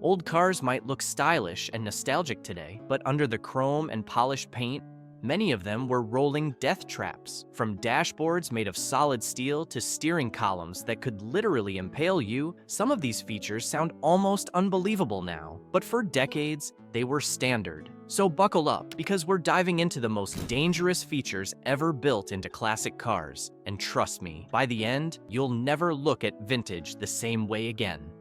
Old cars might look stylish and nostalgic today, but under the chrome and polished paint, many of them were rolling death traps. From dashboards made of solid steel to steering columns that could literally impale you, some of these features sound almost unbelievable now. But for decades, they were standard. So buckle up, because we're diving into the most dangerous features ever built into classic cars. And trust me, by the end, you'll never look at vintage the same way again.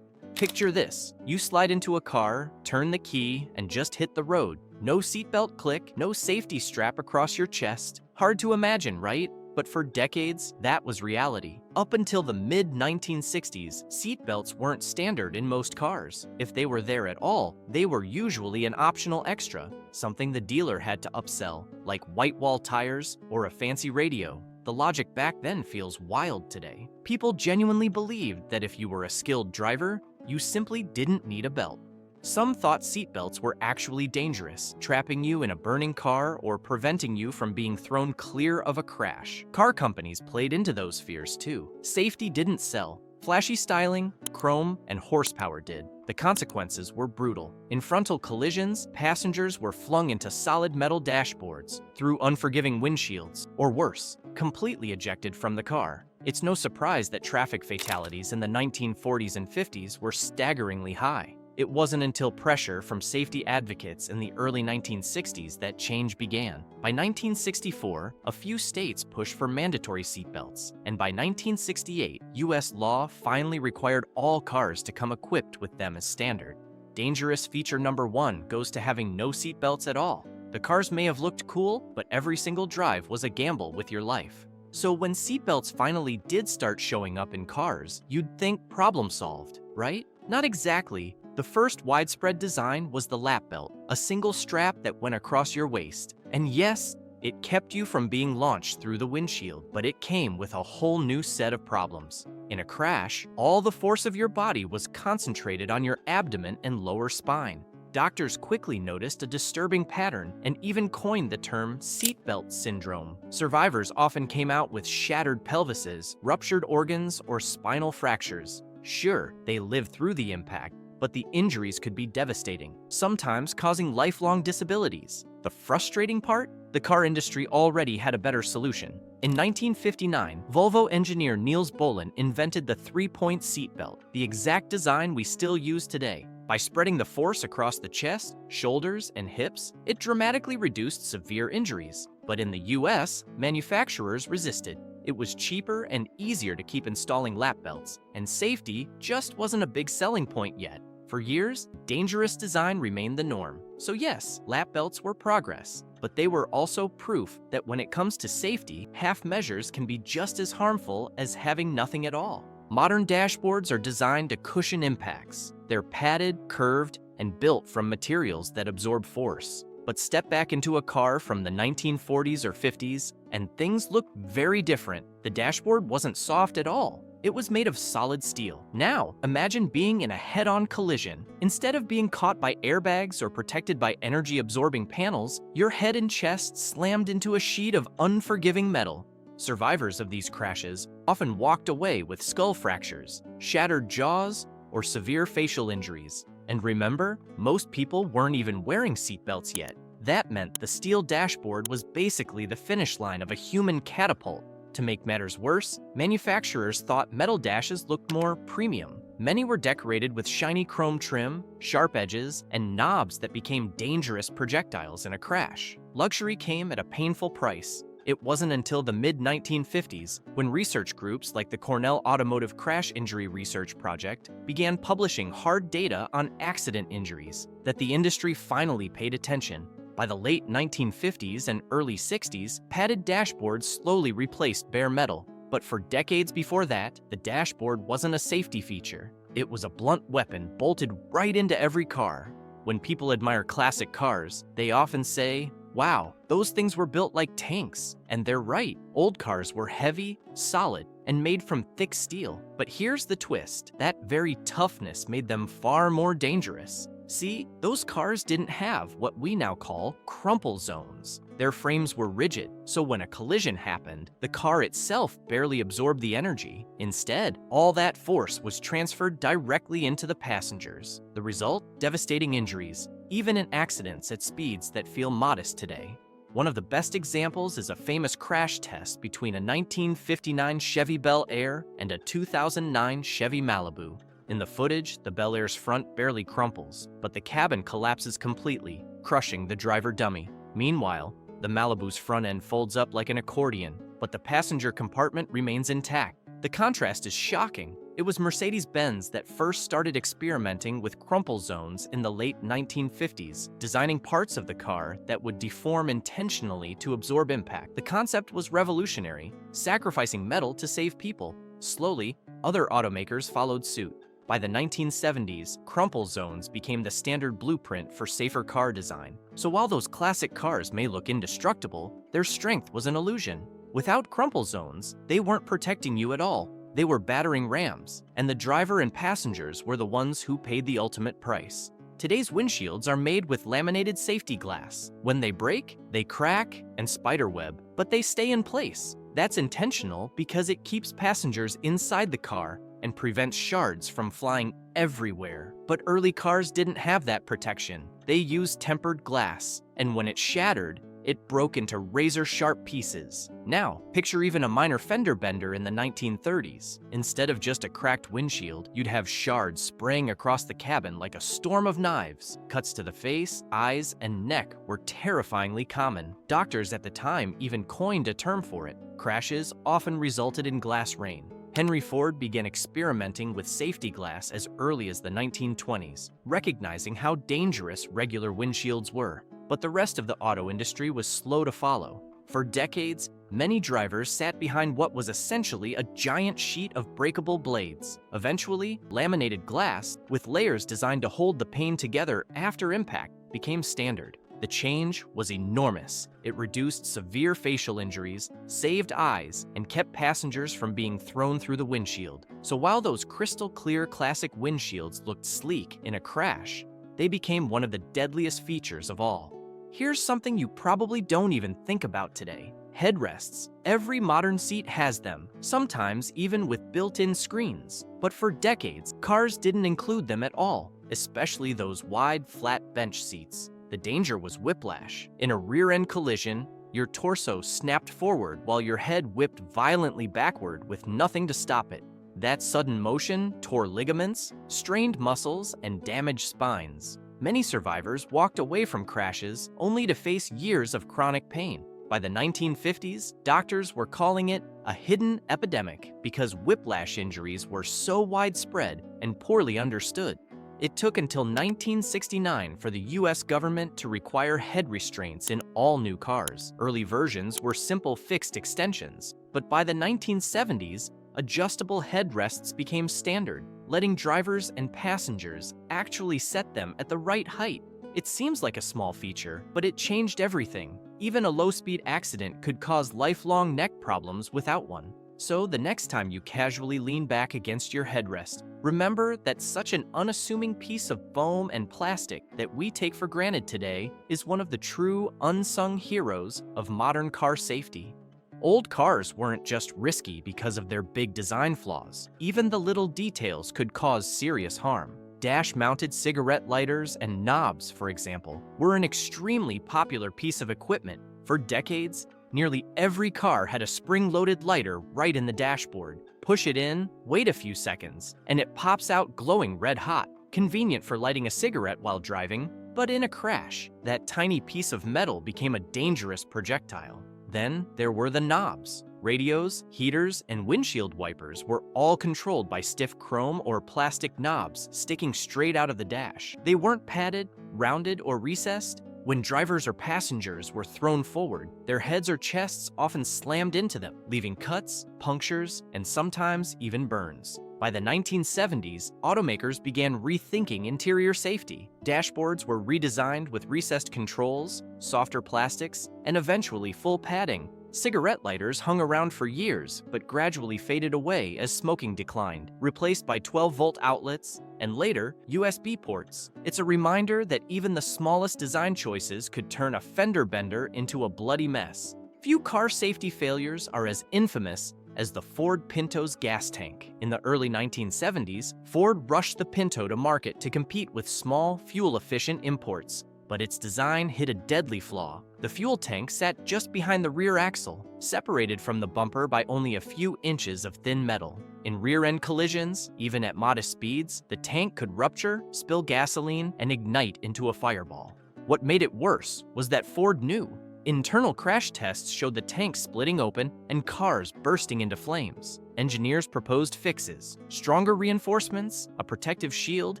Picture this. You slide into a car, turn the key, and just hit the road. No seatbelt click, no safety strap across your chest. Hard to imagine, right? But for decades, that was reality. Up until the mid-1960s, seatbelts weren't standard in most cars. If they were there at all, they were usually an optional extra, something the dealer had to upsell, like white wall tires or a fancy radio. The logic back then feels wild today. People genuinely believed that if you were a skilled driver, you simply didn't need a belt. Some thought seatbelts were actually dangerous, trapping you in a burning car or preventing you from being thrown clear of a crash. Car companies played into those fears too. Safety didn't sell. Flashy styling, chrome, and horsepower did. The consequences were brutal. In frontal collisions, passengers were flung into solid metal dashboards, through unforgiving windshields, or worse, completely ejected from the car. It's no surprise that traffic fatalities in the 1940s and 50s were staggeringly high. It wasn't until pressure from safety advocates in the early 1960s that change began. By 1964, a few states pushed for mandatory seatbelts, and by 1968, US law finally required all cars to come equipped with them as standard. Dangerous feature number 1 goes to having no seatbelts at all. The cars may have looked cool, but every single drive was a gamble with your life. So when seatbelts finally did start showing up in cars, you'd think problem solved, right? Not exactly. The first widespread design was the lap belt, a single strap that went across your waist. And yes, it kept you from being launched through the windshield, but it came with a whole new set of problems. In a crash, all the force of your body was concentrated on your abdomen and lower spine. Doctors quickly noticed a disturbing pattern and even coined the term seatbelt syndrome. Survivors often came out with shattered pelvises, ruptured organs, or spinal fractures. Sure, they lived through the impact, but the injuries could be devastating, sometimes causing lifelong disabilities. The frustrating part? The car industry already had a better solution. In 1959, Volvo engineer Niels Bohlin invented the three-point seatbelt, the exact design we still use today. By spreading the force across the chest, shoulders, and hips, it dramatically reduced severe injuries. But in the US, manufacturers resisted. It was cheaper and easier to keep installing lap belts, and safety just wasn't a big selling point yet. For years, dangerous design remained the norm. So yes, lap belts were progress, but they were also proof that when it comes to safety, half measures can be just as harmful as having nothing at all. Modern dashboards are designed to cushion impacts. They're padded, curved, and built from materials that absorb force. But step back into a car from the 1940s or 50s, and things look very different. The dashboard wasn't soft at all. It was made of solid steel. Now, imagine being in a head-on collision. Instead of being caught by airbags or protected by energy-absorbing panels, your head and chest slammed into a sheet of unforgiving metal. Survivors of these crashes often walked away with skull fractures, shattered jaws, or severe facial injuries. And remember, most people weren't even wearing seatbelts yet. That meant the steel dashboard was basically the finish line of a human catapult. To make matters worse, manufacturers thought metal dashes looked more premium. Many were decorated with shiny chrome trim, sharp edges, and knobs that became dangerous projectiles in a crash. Luxury came at a painful price. It wasn't until the mid-1950s, when research groups like the Cornell Automotive Crash Injury Research Project began publishing hard data on accident injuries, that the industry finally paid attention. By the late 1950s and early 60s, padded dashboards slowly replaced bare metal. But for decades before that, the dashboard wasn't a safety feature. It was a blunt weapon bolted right into every car. When people admire classic cars, they often say, "Wow, those things were built like tanks." And they're right. Old cars were heavy, solid, and made from thick steel. But here's the twist. That very toughness made them far more dangerous. See, those cars didn't have what we now call crumple zones. Their frames were rigid, so when a collision happened, the car itself barely absorbed the energy. Instead, all that force was transferred directly into the passengers. The result? Devastating injuries, even in accidents at speeds that feel modest today. One of the best examples is a famous crash test between a 1959 Chevy Bel Air and a 2009 Chevy Malibu. In the footage, the Bel Air's front barely crumples, but the cabin collapses completely, crushing the driver dummy. Meanwhile, the Malibu's front end folds up like an accordion, but the passenger compartment remains intact. The contrast is shocking. It was Mercedes-Benz that first started experimenting with crumple zones in the late 1950s, designing parts of the car that would deform intentionally to absorb impact. The concept was revolutionary, sacrificing metal to save people. Slowly, other automakers followed suit. By the 1970s, crumple zones became the standard blueprint for safer car design. So while those classic cars may look indestructible, their strength was an illusion. Without crumple zones, they weren't protecting you at all. They were battering rams, and the driver and passengers were the ones who paid the ultimate price. Today's windshields are made with laminated safety glass. When they break, they crack and spiderweb, but they stay in place. That's intentional because it keeps passengers inside the car and prevents shards from flying everywhere. But early cars didn't have that protection. They used tempered glass, and when it shattered, it broke into razor-sharp pieces. Now, picture even a minor fender bender in the 1930s. Instead of just a cracked windshield, you'd have shards spraying across the cabin like a storm of knives. Cuts to the face, eyes, and neck were terrifyingly common. Doctors at the time even coined a term for it. Crashes often resulted in glass rain. Henry Ford began experimenting with safety glass as early as the 1920s, recognizing how dangerous regular windshields were. But the rest of the auto industry was slow to follow. For decades, many drivers sat behind what was essentially a giant sheet of breakable blades. Eventually, laminated glass, with layers designed to hold the pane together after impact, became standard. The change was enormous. It reduced severe facial injuries, saved eyes, and kept passengers from being thrown through the windshield. So while those crystal-clear classic windshields looked sleek in a crash, they became one of the deadliest features of all. Here's something you probably don't even think about today: headrests. Every modern seat has them, sometimes even with built-in screens. But for decades, cars didn't include them at all, especially those wide, flat bench seats. The danger was whiplash. In a rear-end collision, your torso snapped forward while your head whipped violently backward with nothing to stop it. That sudden motion tore ligaments, strained muscles, and damaged spines. Many survivors walked away from crashes only to face years of chronic pain. By the 1950s, doctors were calling it a hidden epidemic because whiplash injuries were so widespread and poorly understood. It took until 1969 for the US government to require head restraints in all new cars. Early versions were simple fixed extensions, but by the 1970s, adjustable headrests became standard, letting drivers and passengers actually set them at the right height. It seems like a small feature, but it changed everything. Even a low-speed accident could cause lifelong neck problems without one. So the next time you casually lean back against your headrest, remember that such an unassuming piece of foam and plastic that we take for granted today is one of the true unsung heroes of modern car safety. Old cars weren't just risky because of their big design flaws. Even the little details could cause serious harm. Dash-mounted cigarette lighters and knobs, for example, were an extremely popular piece of equipment. For decades, nearly every car had a spring-loaded lighter right in the dashboard. Push it in, wait a few seconds, and it pops out glowing red hot. Convenient for lighting a cigarette while driving, but in a crash, that tiny piece of metal became a dangerous projectile. Then there were the knobs. Radios, heaters, and windshield wipers were all controlled by stiff chrome or plastic knobs sticking straight out of the dash. They weren't padded, rounded, or recessed. When drivers or passengers were thrown forward, their heads or chests often slammed into them, leaving cuts, punctures, and sometimes even burns. By the 1970s, automakers began rethinking interior safety. Dashboards were redesigned with recessed controls, softer plastics, and eventually full padding. Cigarette lighters hung around for years, but gradually faded away as smoking declined, replaced by 12-volt outlets and later USB ports. It's a reminder that even the smallest design choices could turn a fender bender into a bloody mess. Few car safety failures are as infamous as the Ford Pinto's gas tank. In the early 1970s, Ford rushed the Pinto to market to compete with small, fuel-efficient imports. But its design hid a deadly flaw. The fuel tank sat just behind the rear axle, separated from the bumper by only a few inches of thin metal. In rear-end collisions, even at modest speeds, the tank could rupture, spill gasoline, and ignite into a fireball. What made it worse was that Ford knew. Internal crash tests showed the tank splitting open and cars bursting into flames. Engineers proposed fixes, stronger reinforcements, a protective shield,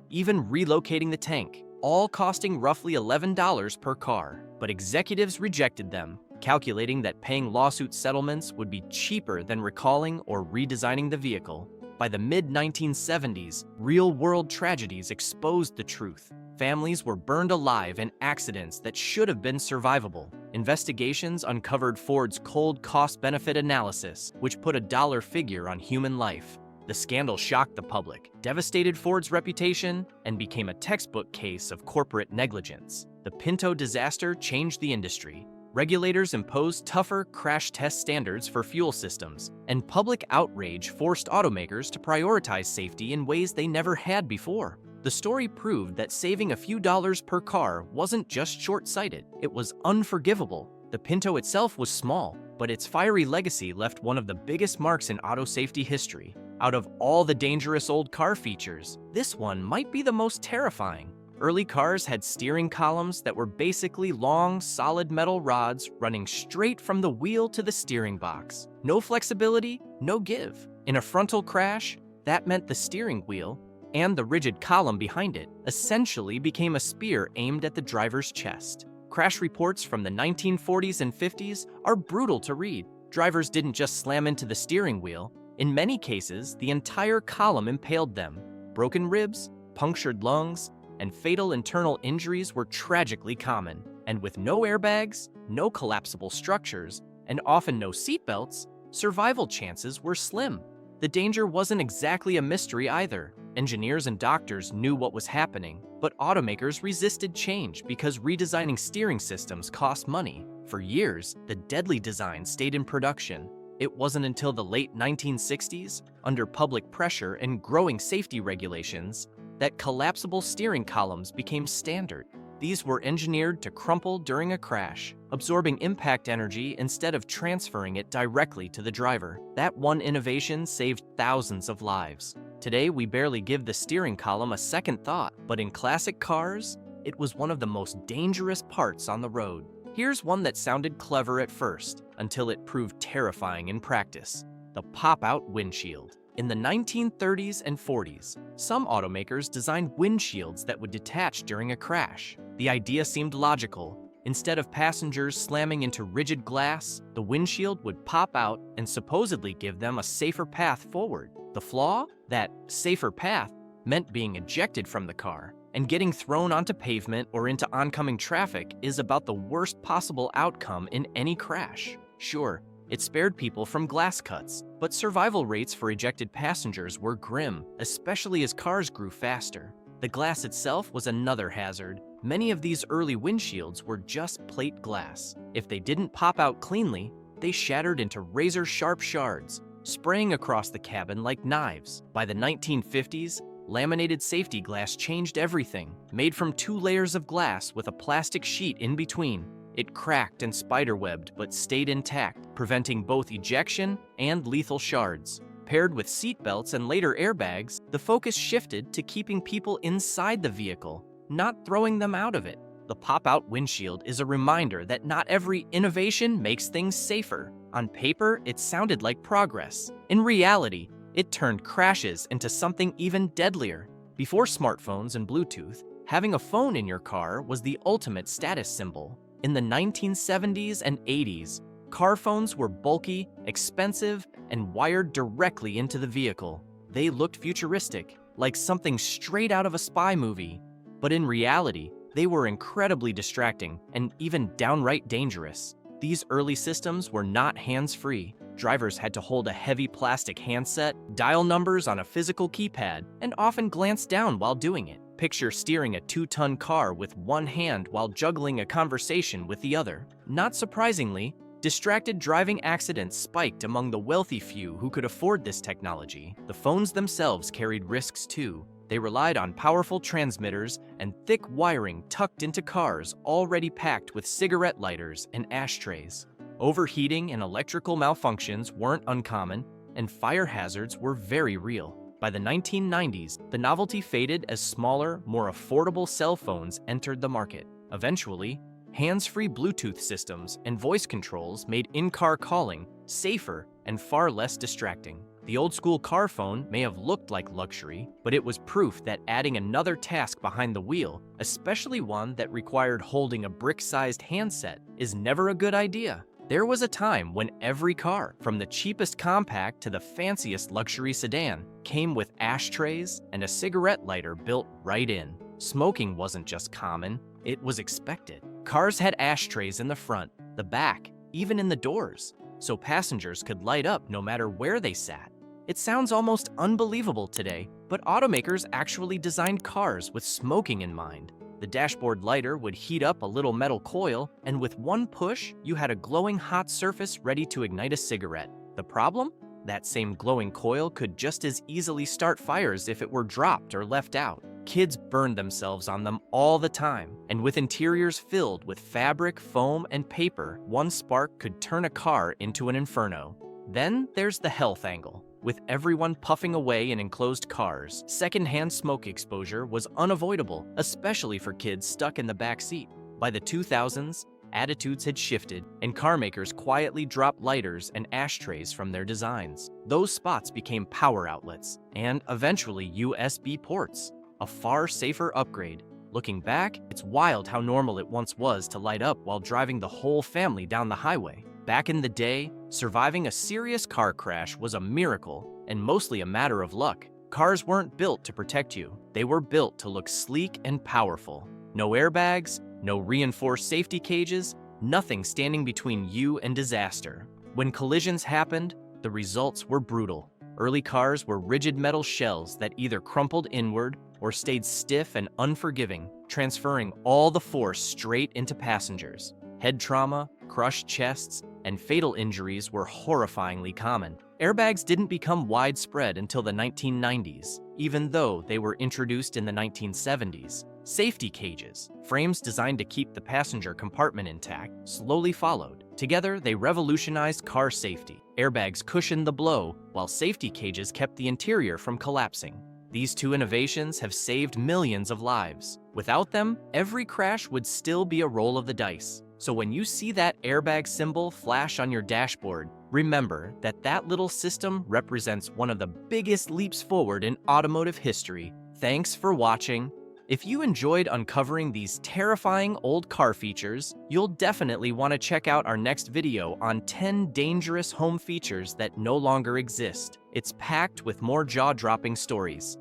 even relocating the tank, all costing roughly $11 per car. But executives rejected them, calculating that paying lawsuit settlements would be cheaper than recalling or redesigning the vehicle. By the mid-1970s, real-world tragedies exposed the truth. Families were burned alive in accidents that should have been survivable. Investigations uncovered Ford's cold cost-benefit analysis, which put a dollar figure on human life. The scandal shocked the public, devastated Ford's reputation, and became a textbook case of corporate negligence. The Pinto disaster changed the industry. Regulators imposed tougher crash test standards for fuel systems, and public outrage forced automakers to prioritize safety in ways they never had before. The story proved that saving a few dollars per car wasn't just short-sighted, it was unforgivable. The Pinto itself was small, but its fiery legacy left one of the biggest marks in auto safety history. Out of all the dangerous old car features, this one might be the most terrifying. Early cars had steering columns that were basically long, solid metal rods running straight from the wheel to the steering box. No flexibility, no give. In a frontal crash, that meant the steering wheel and the rigid column behind it essentially became a spear aimed at the driver's chest. Crash reports from the 1940s and 50s are brutal to read. Drivers didn't just slam into the steering wheel. In many cases, the entire column impaled them. Broken ribs, punctured lungs, and fatal internal injuries were tragically common. And with no airbags, no collapsible structures, and often no seatbelts, survival chances were slim. The danger wasn't exactly a mystery either. Engineers and doctors knew what was happening, but automakers resisted change because redesigning steering systems cost money. For years, the deadly design stayed in production. It wasn't until the late 1960s, under public pressure and growing safety regulations, that collapsible steering columns became standard. These were engineered to crumple during a crash, absorbing impact energy instead of transferring it directly to the driver. That one innovation saved thousands of lives. Today, we barely give the steering column a second thought, but in classic cars, it was one of the most dangerous parts on the road. Here's one that sounded clever at first, until it proved terrifying in practice: the pop-out windshield. In the 1930s and 40s, some automakers designed windshields that would detach during a crash. The idea seemed logical. Instead of passengers slamming into rigid glass, the windshield would pop out and supposedly give them a safer path forward. The flaw? That safer path meant being ejected from the car, and getting thrown onto pavement or into oncoming traffic is about the worst possible outcome in any crash. Sure, it spared people from glass cuts, but survival rates for ejected passengers were grim, especially as cars grew faster. The glass itself was another hazard. Many of these early windshields were just plate glass. If they didn't pop out cleanly, they shattered into razor-sharp shards, spraying across the cabin like knives. By the 1950s, laminated safety glass changed everything. Made from 2 layers of glass with a plastic sheet in between, it cracked and spiderwebbed but stayed intact, preventing both ejection and lethal shards. Paired with seatbelts and later airbags, the focus shifted to keeping people inside the vehicle, not throwing them out of it. The pop-out windshield is a reminder that not every innovation makes things safer. On paper, it sounded like progress. In reality, it turned crashes into something even deadlier. Before smartphones and Bluetooth, having a phone in your car was the ultimate status symbol. In the 1970s and 80s, car phones were bulky, expensive, and wired directly into the vehicle. They looked futuristic, like something straight out of a spy movie. But in reality, they were incredibly distracting and even downright dangerous. These early systems were not hands-free. Drivers had to hold a heavy plastic handset, dial numbers on a physical keypad, and often glance down while doing it. Picture steering a 2-ton car with one hand while juggling a conversation with the other. Not surprisingly, distracted driving accidents spiked among the wealthy few who could afford this technology. The phones themselves carried risks too. They relied on powerful transmitters and thick wiring tucked into cars already packed with cigarette lighters and ashtrays. Overheating and electrical malfunctions weren't uncommon, and fire hazards were very real. By the 1990s, the novelty faded as smaller, more affordable cell phones entered the market. Eventually, hands-free Bluetooth systems and voice controls made in-car calling safer and far less distracting. The old-school car phone may have looked like luxury, but it was proof that adding another task behind the wheel, especially one that required holding a brick-sized handset, is never a good idea. There was a time when every car, from the cheapest compact to the fanciest luxury sedan, came with ashtrays and a cigarette lighter built right in. Smoking wasn't just common, it was expected. Cars had ashtrays in the front, the back, even in the doors, so passengers could light up no matter where they sat. It sounds almost unbelievable today, but automakers actually designed cars with smoking in mind. The dashboard lighter would heat up a little metal coil, and with one push, you had a glowing hot surface ready to ignite a cigarette. The problem? That same glowing coil could just as easily start fires if it were dropped or left out. Kids burned themselves on them all the time, and with interiors filled with fabric, foam, and paper, one spark could turn a car into an inferno. Then there's the health angle. With everyone puffing away in enclosed cars, secondhand smoke exposure was unavoidable, especially for kids stuck in the back seat. By the 2000s, attitudes had shifted, and car makers quietly dropped lighters and ashtrays from their designs. Those spots became power outlets, and eventually USB ports, a far safer upgrade. Looking back, it's wild how normal it once was to light up while driving the whole family down the highway. Back in the day, surviving a serious car crash was a miracle and mostly a matter of luck. Cars weren't built to protect you. They were built to look sleek and powerful. No airbags, no reinforced safety cages, nothing standing between you and disaster. When collisions happened, the results were brutal. Early cars were rigid metal shells that either crumpled inward or stayed stiff and unforgiving, transferring all the force straight into passengers. Head trauma, crushed chests, and fatal injuries were horrifyingly common. Airbags didn't become widespread until the 1990s, even though they were introduced in the 1970s. Safety cages, frames designed to keep the passenger compartment intact, slowly followed. Together, they revolutionized car safety. Airbags cushioned the blow, while safety cages kept the interior from collapsing. These two innovations have saved millions of lives. Without them, every crash would still be a roll of the dice. So when you see that airbag symbol flash on your dashboard, remember that that little system represents one of the biggest leaps forward in automotive history. Thanks for watching. If you enjoyed uncovering these terrifying old car features, you'll definitely want to check out our next video on 10 dangerous home features that no longer exist. It's packed with more jaw-dropping stories.